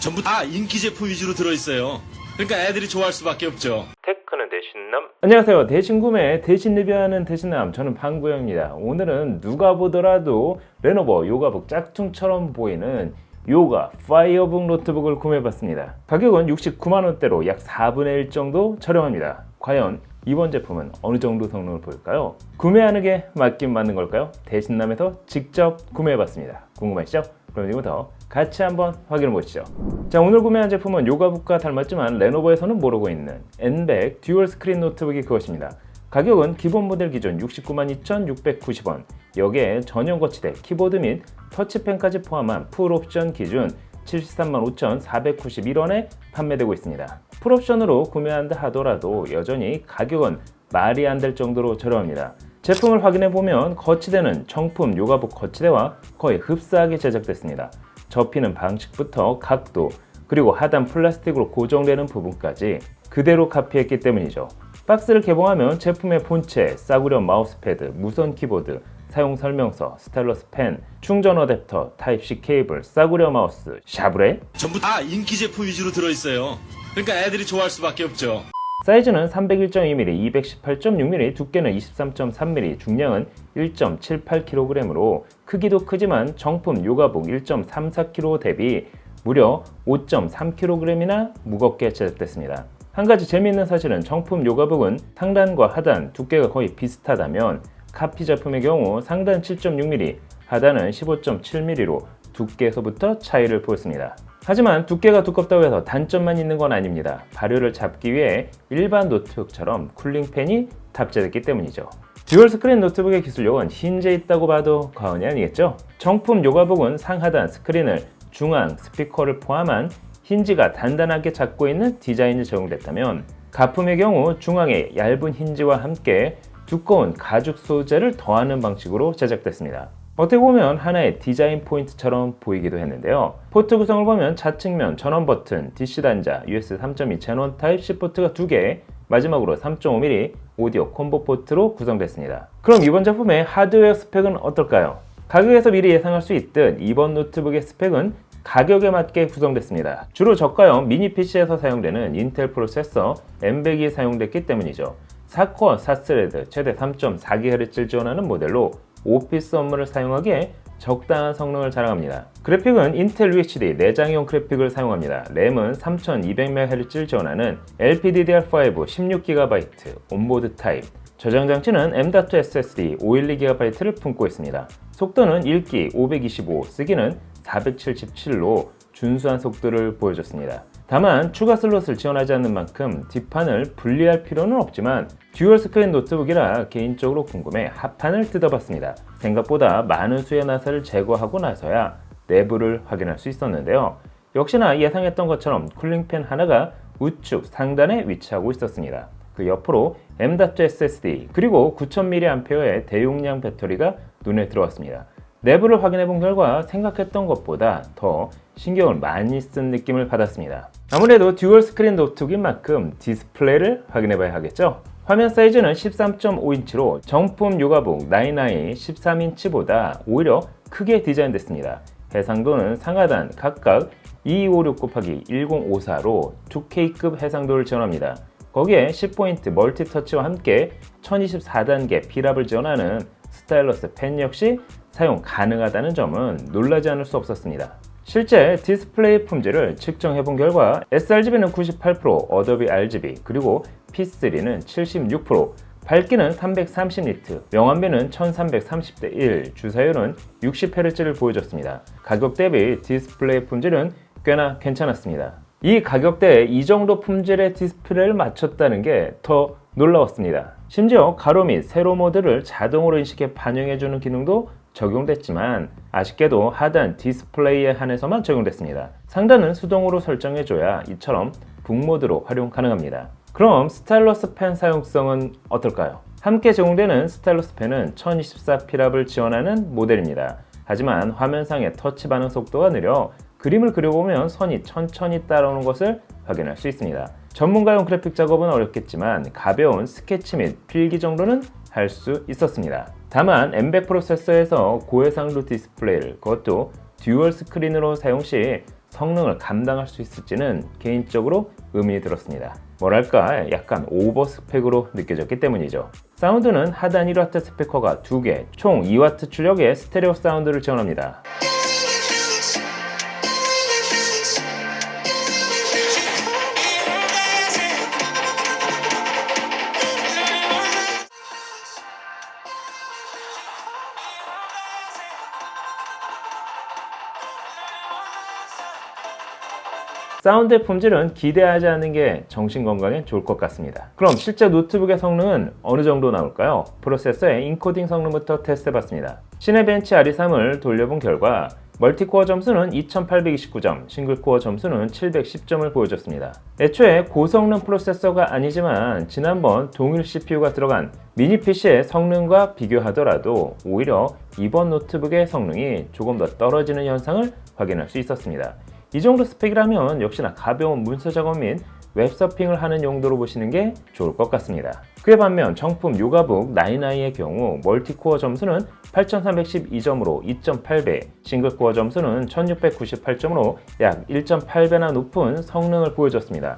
전부 다 인기 제품 위주로 들어있어요. 그러니까 애들이 좋아할 수밖에 없죠. 테크는 대신남? 안녕하세요. 대신구매 대신 리뷰하는 대신남, 저는 방구영입니다. 오늘은 누가 보더라도 레노버 요가북 짝퉁처럼 보이는 요가 파이어북 노트북을 구매해봤습니다. 가격은 69만원대로 약 4분의 1 정도 저렴합니다. 과연 이번 제품은 어느 정도 성능을 보일까요? 구매하는 게 맞긴 맞는 걸까요? 대신남에서 직접 구매해봤습니다. 궁금하시죠? 그럼 지금부터 같이 한번 확인해 보시죠. 자, 오늘 구매한 제품은 요가북과 닮았지만 레노버에서는 모르고 있는 N100 듀얼 스크린 노트북이 그것입니다. 가격은 기본 모델 기준 692,690원, 여기에 전용 거치대, 키보드 및 터치펜까지 포함한 풀옵션 기준 735,491원에 판매되고 있습니다. 풀옵션으로 구매한다 하더라도 여전히 가격은 말이 안 될 정도로 저렴합니다. 제품을 확인해 보면 거치대는 정품 요가북 거치대와 거의 흡사하게 제작됐습니다. 접히는 방식부터 각도, 그리고 하단 플라스틱으로 고정되는 부분까지 그대로 카피했기 때문이죠. 박스를 개봉하면 제품의 본체, 싸구려 마우스패드, 무선 키보드, 사용 설명서, 스타일러스 펜, 충전 어댑터, 타입C 케이블, 싸구려 마우스, 샤브레? 전부 다 인기 제품 위주로 들어있어요. 그러니까 애들이 좋아할 수밖에 없죠. 사이즈는 301.2mm, 218.6mm, 두께는 23.3mm, 중량은 1.78kg으로 크기도 크지만 정품 요가북 1.34kg 대비 무려 5.3kg이나 무겁게 제작됐습니다. 한 가지 재미있는 사실은 정품 요가북은 상단과 하단 두께가 거의 비슷하다면 카피 제품의 경우 상단 7.6mm, 하단은 15.7mm로 두께에서부터 차이를 보였습니다. 하지만 두께가 두껍다고 해서 단점만 있는 건 아닙니다. 발효를 잡기 위해 일반 노트북처럼 쿨링팬이 탑재됐기 때문이죠. 듀얼 스크린 노트북의 기술력은 힌지에 있다고 봐도 과언이 아니겠죠? 정품 요가북은 상하단 스크린을 중앙 스피커를 포함한 힌지가 단단하게 잡고 있는 디자인이 적용됐다면 가품의 경우 중앙에 얇은 힌지와 함께 두꺼운 가죽 소재를 더하는 방식으로 제작됐습니다. 어떻게 보면 하나의 디자인 포인트처럼 보이기도 했는데요. 포트 구성을 보면 좌측면 전원 버튼, DC 단자, USB 3.2 제논 타입C 포트가 2개, 마지막으로 3.5mm 오디오 콤보 포트로 구성됐습니다. 그럼 이번 제품의 하드웨어 스펙은 어떨까요? 가격에서 미리 예상할 수 있듯 이번 노트북의 스펙은 가격에 맞게 구성됐습니다. 주로 저가형 미니 PC에서 사용되는 인텔 프로세서 M100이 사용됐기 때문이죠. 4코어 4스레드 최대 3.4GHz를 지원하는 모델로 오피스 업무를 사용하기에 적당한 성능을 자랑합니다. 그래픽은 인텔 UHD 내장형 그래픽을 사용합니다. 램은 3200MHz를 지원하는 LPDDR5 16GB 온보드 타입, 저장 장치는 M.2 SSD 512GB를 품고 있습니다. 속도는 읽기 525, 쓰기는 477로 준수한 속도를 보여줬습니다. 다만 추가 슬롯을 지원하지 않는 만큼 뒷판을 분리할 필요는 없지만 듀얼 스크린 노트북이라 개인적으로 궁금해 하판을 뜯어봤습니다. 생각보다 많은 수의 나사를 제거하고 나서야 내부를 확인할 수 있었는데요. 역시나 예상했던 것처럼 쿨링팬 하나가 우측 상단에 위치하고 있었습니다. 그 옆으로 M.2 SSD 그리고 9000mAh의 대용량 배터리가 눈에 들어왔습니다. 내부를 확인해 본 결과 생각했던 것보다 더 신경을 많이 쓴 느낌을 받았습니다. 아무래도 듀얼 스크린 노트북인 만큼 디스플레이를 확인해 봐야 하겠죠? 화면 사이즈는 13.5인치로 정품 요가북 9i 13인치보다 오히려 크게 디자인됐습니다. 해상도는 상하단 각각 2256/1054로 2K급 해상도를 지원합니다. 거기에 10포인트 멀티터치와 함께 1024단계 피랍을 지원하는 스타일러스 펜 역시 사용 가능하다는 점은 놀라지 않을 수 없었습니다. 실제 디스플레이 품질을 측정해 본 결과 sRGB는 98%, 어도비 RGB, 그리고 P3는 76%, 밝기는 330니트, 명암비는 1330대 1, 주사율은 60Hz를 보여줬습니다. 가격 대비 디스플레이 품질은 꽤나 괜찮았습니다. 이 가격대에 이 정도 품질의 디스플레이를 맞췄다는 게 더 놀라웠습니다. 심지어 가로 및 세로 모드를 자동으로 인식해 반영해주는 기능도 적용됐지만 아쉽게도 하단 디스플레이에 한해서만 적용됐습니다. 상단은 수동으로 설정해줘야 이처럼 북모드로 활용 가능합니다. 그럼 스타일러스 펜 사용성은 어떨까요? 함께 제공되는 스타일러스 펜은 1024 피랍을 지원하는 모델입니다. 하지만 화면상의 터치 반응 속도가 느려 그림을 그려보면 선이 천천히 따라오는 것을 확인할 수 있습니다. 전문가용 그래픽 작업은 어렵겠지만 가벼운 스케치 및 필기 정도는 할 수 있었습니다. 다만 M100 프로세서에서 고해상도 디스플레이를, 그것도 듀얼 스크린으로 사용 시 성능을 감당할 수 있을지는 개인적으로 의문이 들었습니다. 뭐랄까 약간 오버 스펙으로 느껴졌기 때문이죠. 사운드는 하단 1W 스피커가 2개, 총 2W 출력의 스테레오 사운드를 지원합니다. 사운드의 품질은 기대하지 않는 게 정신건강에 좋을 것 같습니다. 그럼 실제 노트북의 성능은 어느 정도 나올까요? 프로세서의 인코딩 성능부터 테스트해봤습니다. 시네벤치 RE3을 돌려본 결과 멀티코어 점수는 2829점, 싱글코어 점수는 710점을 보여줬습니다. 애초에 고성능 프로세서가 아니지만 지난번 동일 CPU가 들어간 미니 PC의 성능과 비교하더라도 오히려 이번 노트북의 성능이 조금 더 떨어지는 현상을 확인할 수 있었습니다. 이 정도 스펙이라면 역시나 가벼운 문서 작업 및 웹서핑을 하는 용도로 보시는 게 좋을 것 같습니다. 그에 반면 정품 요가북 9i의 경우 멀티코어 점수는 8312점으로 2.8배, 싱글코어 점수는 1698점으로 약 1.8배나 높은 성능을 보여줬습니다.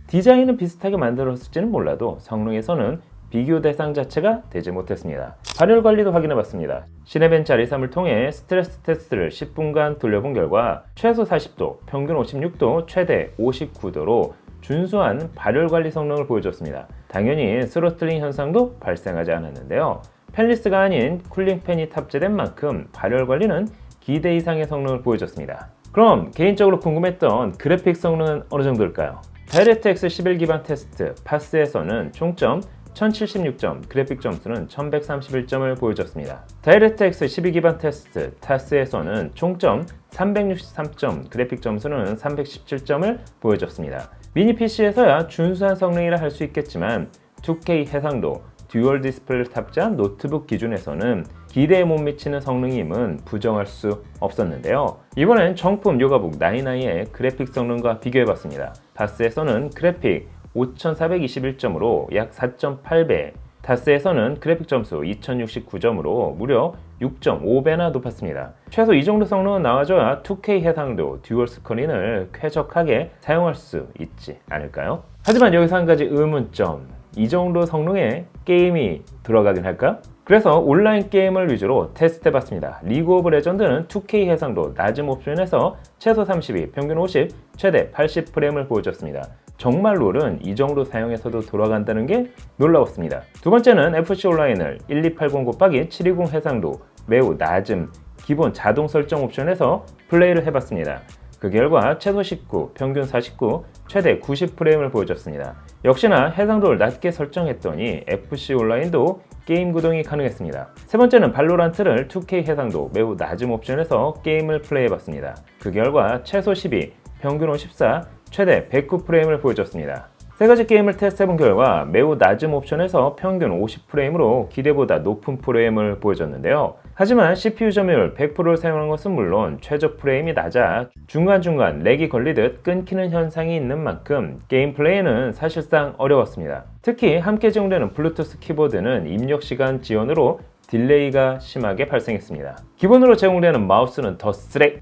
디자인은 비슷하게 만들었을지는 몰라도 성능에서는 비교 대상 자체가 되지 못했습니다. 발열 관리도 확인해봤습니다. 시네벤치 RE3을 통해 스트레스 테스트를 10분간 돌려본 결과 최소 40도, 평균 56도, 최대 59도로 준수한 발열 관리 성능을 보여줬습니다. 당연히 스로틀링 현상도 발생하지 않았는데요. 팬리스가 아닌 쿨링팬이 탑재된 만큼 발열 관리는 기대 이상의 성능을 보여줬습니다. 그럼 개인적으로 궁금했던 그래픽 성능은 어느 정도일까요? 다이렉트X 11 기반 테스트 파스에서는 총점 1076점, 그래픽 점수는 1131점을 보여줬습니다. 다이렉트X 12 기반 테스트 타스에서는 총점 363점, 그래픽 점수는 317점을 보여줬습니다. 미니 PC에서야 준수한 성능이라 할 수 있겠지만 2K 해상도, 듀얼 디스플레이를 탑재한 노트북 기준에서는 기대에 못 미치는 성능임은 부정할 수 없었는데요. 이번엔 정품 요가북 9i의 그래픽 성능과 비교해봤습니다. 파스에서는 그래픽 5421점으로 약 4.8배, 다스에서는 그래픽 점수 2069점으로 무려 6.5배나 높았습니다. 최소 이 정도 성능은 나와줘야 2K 해상도 듀얼 스크린을 쾌적하게 사용할 수 있지 않을까요? 하지만 여기서 한 가지 의문점, 이 정도 성능에 게임이 들어가긴 할까? 그래서 온라인 게임을 위주로 테스트해봤습니다. 리그 오브 레전드는 2K 해상도 낮은 옵션에서 최소 32, 평균 50, 최대 80프레임을 보여줬습니다. 정말 롤은 이 정도 사용해서도 돌아간다는 게 놀라웠습니다. 두 번째는 FC 온라인을 1280 곱하기 720 해상도 매우 낮음 기본 자동 설정 옵션에서 플레이를 해봤습니다. 그 결과 최소 19, 평균 49, 최대 90프레임을 보여줬습니다. 역시나 해상도를 낮게 설정했더니 FC 온라인도 게임 구동이 가능했습니다. 세 번째는 발로란트를 2K 해상도 매우 낮은 옵션에서 게임을 플레이해봤습니다. 그 결과 최소 12, 평균 54, 최대 109프레임을 보여줬습니다. 세 가지 게임을 테스트해본 결과 매우 낮은 옵션에서 평균 50프레임으로 기대보다 높은 프레임을 보여줬는데요. 하지만 CPU 점유율 100%를 사용한 것은 물론 최저 프레임이 낮아 중간중간 렉이 걸리듯 끊기는 현상이 있는 만큼 게임 플레이는 사실상 어려웠습니다. 특히 함께 제공되는 블루투스 키보드는 입력 시간 지연으로 딜레이가 심하게 발생했습니다. 기본으로 제공되는 마우스는 더 쓰레.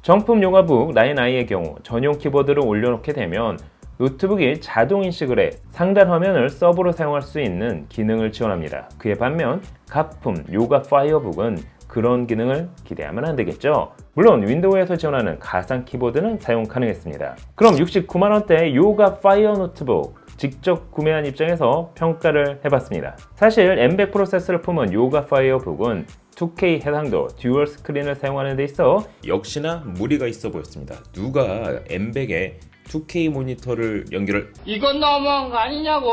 정품 요가북 9i의 경우 전용 키보드를 올려놓게 되면 노트북이 자동 인식을 해 상단 화면을 서브로 사용할 수 있는 기능을 지원합니다. 그에 반면 가품 요가 파이어북은 그런 기능을 기대하면 안 되겠죠. 물론 윈도우에서 지원하는 가상 키보드는 사용 가능했습니다. 그럼 69만원대 요가 파이어 노트북 직접 구매한 입장에서 평가를 해봤습니다. 사실 M100 프로세서를 품은 요가 파이어북은 2K 해상도 듀얼 스크린을 사용하는 데 있어 역시나 무리가 있어 보였습니다. 누가 M100에 2K 모니터를 연결을 이건 너무한 거 아니냐고.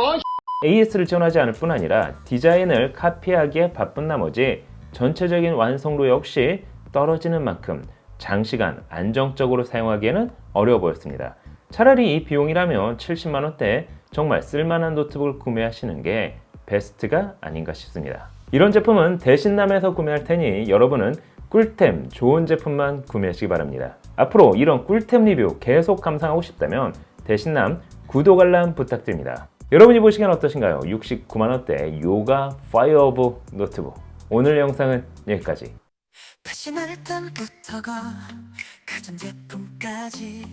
AS를 지원하지 않을 뿐 아니라 디자인을 카피하기에 바쁜 나머지 전체적인 완성도 역시 떨어지는 만큼 장시간 안정적으로 사용하기에는 어려워 보였습니다. 차라리 이 비용이라면 70만원대 정말 쓸만한 노트북을 구매하시는 게 베스트가 아닌가 싶습니다. 이런 제품은 대신남에서 구매할 테니 여러분은 꿀템 좋은 제품만 구매하시기 바랍니다. 앞으로 이런 꿀템 리뷰 계속 감상하고 싶다면 대신남 구독 알람 부탁드립니다. 여러분이 보시기엔 어떠신가요? 69만원대 요가 파이어북 노트북. 오늘 영상은 여기까지. 패션할 땐부터가 가전제품까지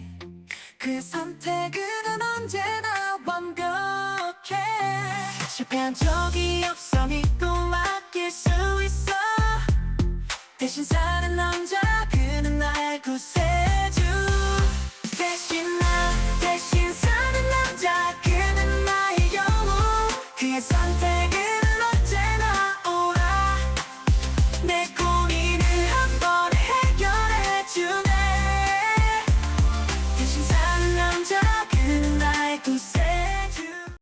그 선택은 언제나 완벽해. 실패한 적이 없어 믿고 맡길 수 있어. 대신 사는 남자 그는 나의 구세주. 대신 사는 남자 그는 나의 영웅. 그의 선택은 언제나 옳아. 내